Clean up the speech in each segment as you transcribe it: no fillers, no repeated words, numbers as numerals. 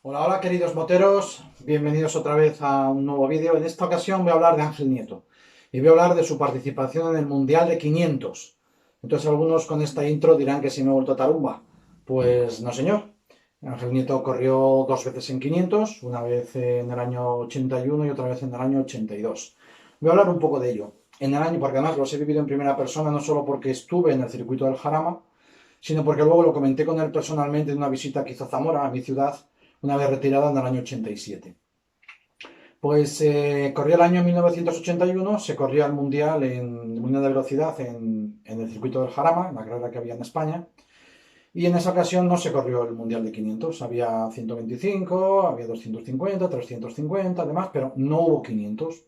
Hola, hola queridos moteros, bienvenidos otra vez a un nuevo vídeo. En esta ocasión voy a hablar de Ángel Nieto y voy a hablar de su participación en el Mundial de 500. Entonces algunos con esta intro dirán que si me he vuelto tarumba. Pues no señor. Ángel Nieto corrió dos veces en 500, una vez en el año 81 y otra vez en el año 82. Voy a hablar un poco de ello. En el año, porque además los he vivido en primera persona, no solo porque estuve en el circuito del Jarama, sino porque luego lo comenté con él personalmente en una visita que hizo a Zamora, a mi ciudad, una vez retirada en el año 87. Pues corría el año 1981, se corría el Mundial en Mundial de Velocidad en el circuito del Jarama, en la carrera que había en España, y en esa ocasión no se corrió el Mundial de 500, había 125, había 250, 350, además, pero no hubo 500.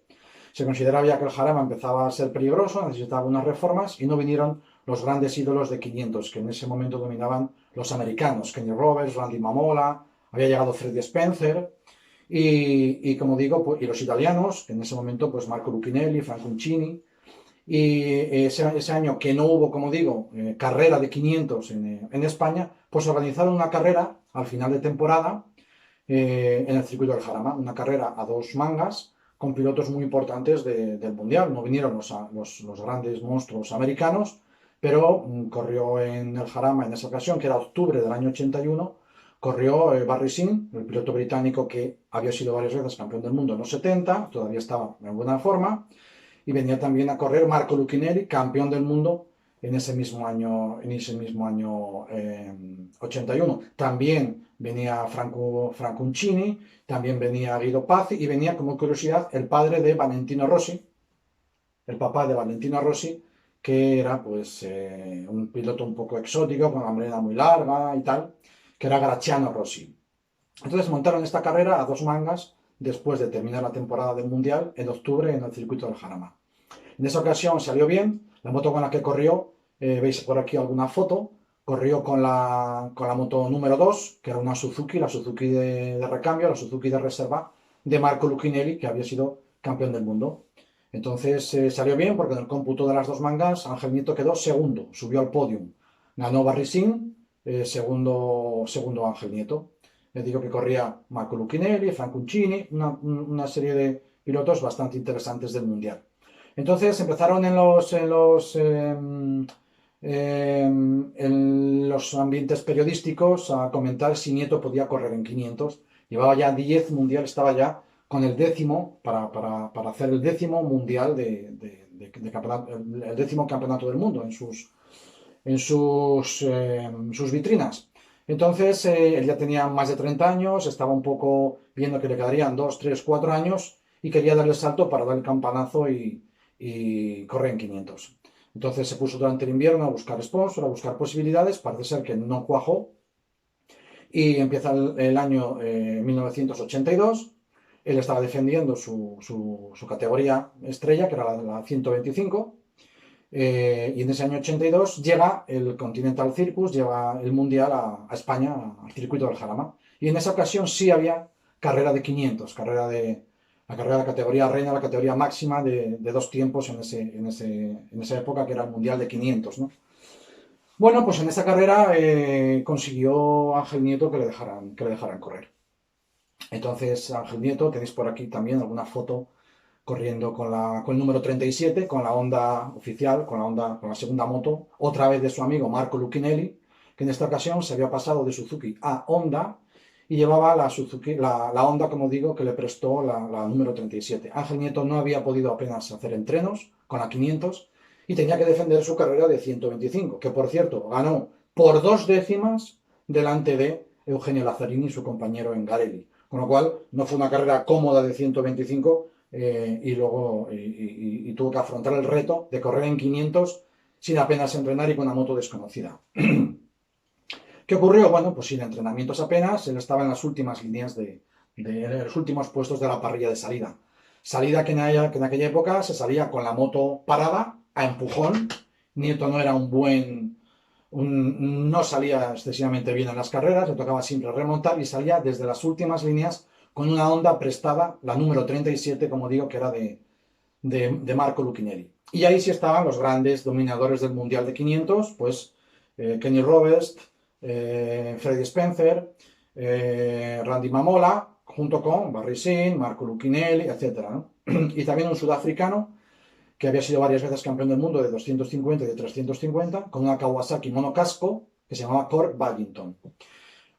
Se consideraba ya que el Jarama empezaba a ser peligroso, necesitaba unas reformas y no vinieron los grandes ídolos de 500, que en ese momento dominaban los americanos, Kenny Roberts, Randy Mamola, había llegado Freddie Spencer y como digo, pues, y los italianos, que en ese momento pues Marco Lucchinelli, Franco Uncini, y ese año que no hubo, como digo, carrera de 500 en España, pues organizaron una carrera al final de temporada en el circuito del Jarama, una carrera a dos mangas con pilotos muy importantes del Mundial. No vinieron los grandes monstruos americanos, pero corrió en el Jarama en esa ocasión, que era octubre del año 81, corrió Barry Singh, el piloto británico que había sido varias veces campeón del mundo en los 70, todavía estaba en buena forma, y venía también a correr Marco Lucchinelli, campeón del mundo en ese mismo año 81. También venía Franco Uncini, también venía Guido Pazzi y venía, como curiosidad, el padre de Valentino Rossi, el papá de Valentino Rossi, que era pues un piloto un poco exótico, con la melena muy larga y tal, que era Graziano Rossi. Entonces montaron esta carrera a dos mangas después de terminar la temporada del Mundial en octubre en el circuito del Jarama. En esa ocasión salió bien, la moto con la que corrió, veis por aquí alguna foto, corrió con la moto número 2, que era una Suzuki, la Suzuki de recambio, la Suzuki de reserva, de Marco Lucchinelli, que había sido campeón del mundo. Entonces salió bien porque en el cómputo de las dos mangas Ángel Nieto quedó segundo, subió al podium. Ganó Barricín, segundo Ángel Nieto. Les digo que corría Marco Lucchinelli, Franco Uncini, una serie de pilotos bastante interesantes del Mundial. Entonces empezaron en los ambientes periodísticos a comentar si Nieto podía correr en 500. Llevaba ya 10 mundiales, estaba ya con el décimo para hacer el décimo mundial de campeonato, el décimo campeonato del mundo en sus vitrinas. Entonces, él ya tenía más de 30 años, estaba un poco viendo que le quedarían 2, 3, 4 años y quería darle el salto para dar el campanazo y correr en 500. Entonces se puso durante el invierno a buscar sponsor, a buscar posibilidades, parece ser que no cuajó y empieza el año 1982. Él estaba defendiendo su categoría estrella, que era la 125, y en ese año 82 llega el Continental Circus, llega el Mundial a España, al circuito del Jarama. Y en esa ocasión sí había carrera de 500, la carrera de categoría reina, la categoría máxima de dos tiempos en esa época, que era el Mundial de 500, ¿no? Bueno, pues en esa carrera consiguió Ángel Nieto que le dejaran correr. Entonces, Ángel Nieto, tenéis por aquí también alguna foto corriendo con el número 37, con la Honda oficial, con la segunda moto, otra vez de su amigo Marco Lucchinelli, que en esta ocasión se había pasado de Suzuki a Honda y llevaba la Honda, como digo, que le prestó la número 37. Ángel Nieto no había podido apenas hacer entrenos con la 500 y tenía que defender su carrera de 125, que por cierto ganó por 2 décimas delante de Eugenio Lazzarini, su compañero en Garelli. Con lo cual no fue una carrera cómoda de 125, y luego tuvo que afrontar el reto de correr en 500 sin apenas entrenar y con una moto desconocida. ¿Qué ocurrió? Bueno, pues sin entrenamientos apenas, él estaba en las últimas líneas en los últimos puestos de la parrilla de salida. Salida que en aquella época se salía con la moto parada, a empujón. Nieto no era no salía excesivamente bien en las carreras, le tocaba siempre remontar y salía desde las últimas líneas con una Honda prestada, la número 37, como digo, que era de Marco Lucchinelli. Y ahí sí estaban los grandes dominadores del Mundial de 500, pues Kenny Roberts, Freddie Spencer, Randy Mamola, junto con Barry Sin, Marco Lucchinelli, etc., ¿no? Y también un sudafricano que había sido varias veces campeón del mundo de 250 y de 350, con una Kawasaki monocasco que se llamaba Cork Badginton.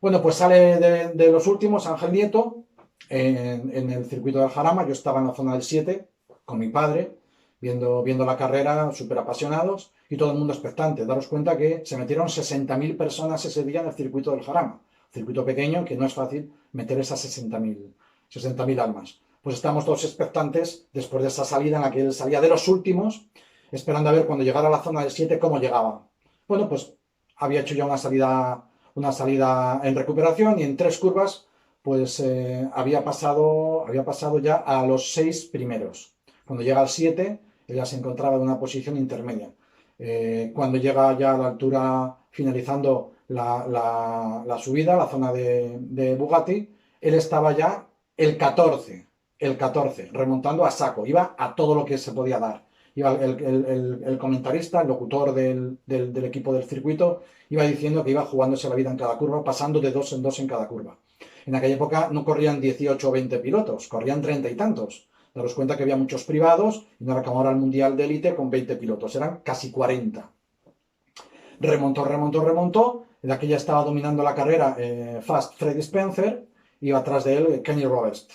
Bueno, pues sale de los últimos Ángel Nieto en el circuito del Jarama. Yo estaba en la zona del 7 con mi padre, viendo la carrera, súper apasionados, y todo el mundo expectante. Daros cuenta que se metieron 60.000 personas ese día en el circuito del Jarama. Circuito pequeño que no es fácil meter esas 60.000 almas. Pues estamos todos expectantes después de esa salida en la que él salía de los últimos, esperando a ver cuando llegara a la zona del 7 cómo llegaba. Bueno, pues había hecho ya una salida en recuperación y en 3 curvas pues había pasado ya a los 6 primeros. Cuando llega al 7, ella se encontraba en una posición intermedia. Cuando llega ya a la altura, finalizando la subida, la zona de Bugatti, él estaba ya el 14, remontando a saco, iba a todo lo que se podía dar. Iba el comentarista, el locutor del equipo del circuito, iba diciendo que iba jugándose la vida en cada curva, pasando de 2 en 2 en cada curva. En aquella época no corrían 18 o 20 pilotos, corrían 30 y tantos. Daros cuenta que había muchos privados y no era como ahora el Mundial de Élite con 20 pilotos, eran casi 40. Remontó. En aquella estaba dominando la carrera Fast Freddy Spencer, iba atrás de él Kenny Roberts.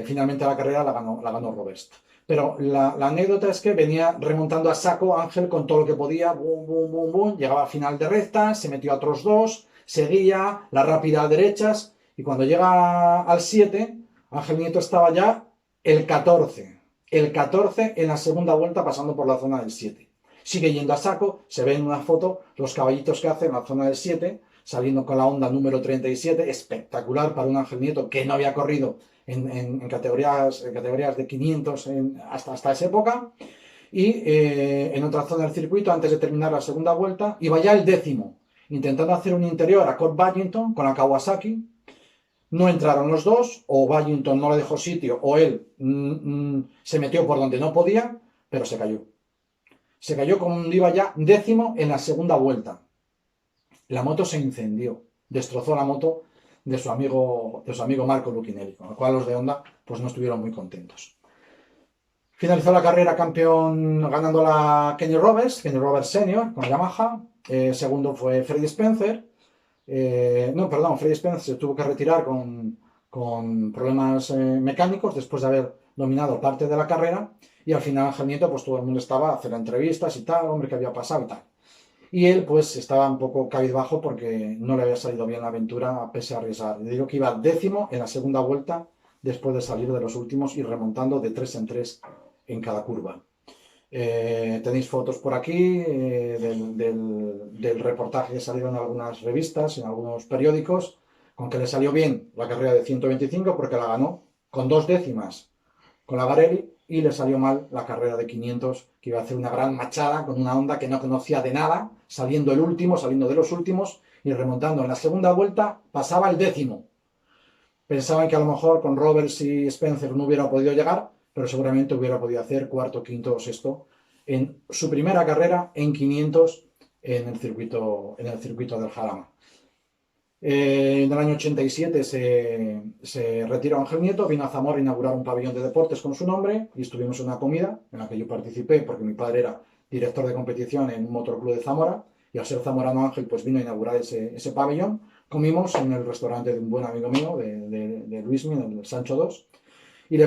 Finalmente la carrera la ganó Roberts. Pero la anécdota es que venía remontando a saco Ángel con todo lo que podía, bum, llegaba a final de recta, se metió a otros 2, seguía, la rápida a derechas, y cuando llega al 7, Ángel Nieto estaba ya el 14 en la segunda vuelta pasando por la zona del 7. Sigue yendo a saco, se ve en una foto los caballitos que hace en la zona del 7, saliendo con la Honda número 37, espectacular para un Ángel Nieto que no había corrido en categorías de 500 hasta esa época. Y en otra zona del circuito, antes de terminar la segunda vuelta, iba ya el 10º, intentando hacer un interior a Cork Badginton con la Kawasaki. No entraron los dos, o Badginton no le dejó sitio, o él se metió por donde no podía, pero se cayó. Se cayó cuando iba ya 10º en la segunda vuelta. La moto se incendió, destrozó la moto de su amigo Marco Lucchinelli, con lo cual los de Honda pues no estuvieron muy contentos. Finalizó la carrera campeón ganando la Kenny Roberts Senior con Yamaha. Segundo fue Freddy Spencer. Freddy Spencer se tuvo que retirar con problemas mecánicos después de haber dominado parte de la carrera, y al final Ángel Nieto, pues todo el mundo estaba a hacer entrevistas y tal, hombre, que había pasado y tal. Y él pues estaba un poco cabizbajo porque no le había salido bien la aventura pese a arriesgar. Le digo que iba 10º en la segunda vuelta después de salir de los últimos y remontando de 3 en 3 en cada curva. Tenéis fotos por aquí del reportaje que salieron en algunas revistas, en algunos periódicos, con que le salió bien la carrera de 125 porque la ganó con 2 décimas con la Garelli, y le salió mal la carrera de 500, que iba a hacer una gran machada con una Honda que no conocía de nada, saliendo de los últimos y remontando. En la segunda vuelta pasaba el 10º. Pensaban que a lo mejor con Roberts y Spencer no hubiera podido llegar, pero seguramente hubiera podido hacer cuarto, quinto o sexto en su primera carrera en 500 en el circuito del Jarama. En el año 87 se retiró Ángel Nieto, vino a Zamora a inaugurar un pabellón de deportes con su nombre y estuvimos en una comida en la que yo participé porque mi padre era director de competición en un motorclub de Zamora, y al ser zamorano Ángel pues vino a inaugurar ese pabellón. Comimos en el restaurante de un buen amigo mío, de Luismi, en el Sancho 2, y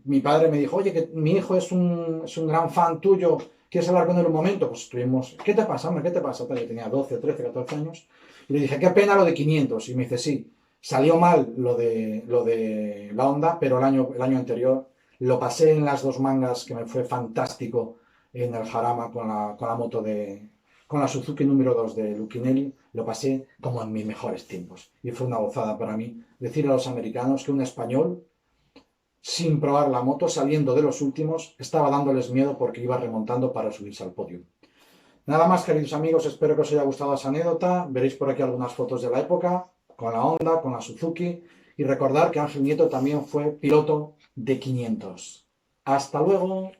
mi padre me dijo, oye, que mi hijo es un gran fan tuyo, ¿quieres hablar con él un momento? Pues estuvimos, ¿qué te pasa, hombre? ¿Qué te pasa? Yo tenía 12, 13, 14 años. Y le dije, qué pena lo de 500. Y me dice, sí, salió mal lo de la Honda, pero el año anterior lo pasé en las 2 mangas, que me fue fantástico en el Jarama con la moto con la Suzuki número 2 de Lucchinelli. Lo pasé como en mis mejores tiempos. Y fue una gozada para mí decir a los americanos que un español, sin probar la moto, saliendo de los últimos, estaba dándoles miedo porque iba remontando para subirse al podio. Nada más, queridos amigos, espero que os haya gustado esa anécdota. Veréis por aquí algunas fotos de la época, con la Honda, con la Suzuki. Y recordar que Ángel Nieto también fue piloto de 500. ¡Hasta luego!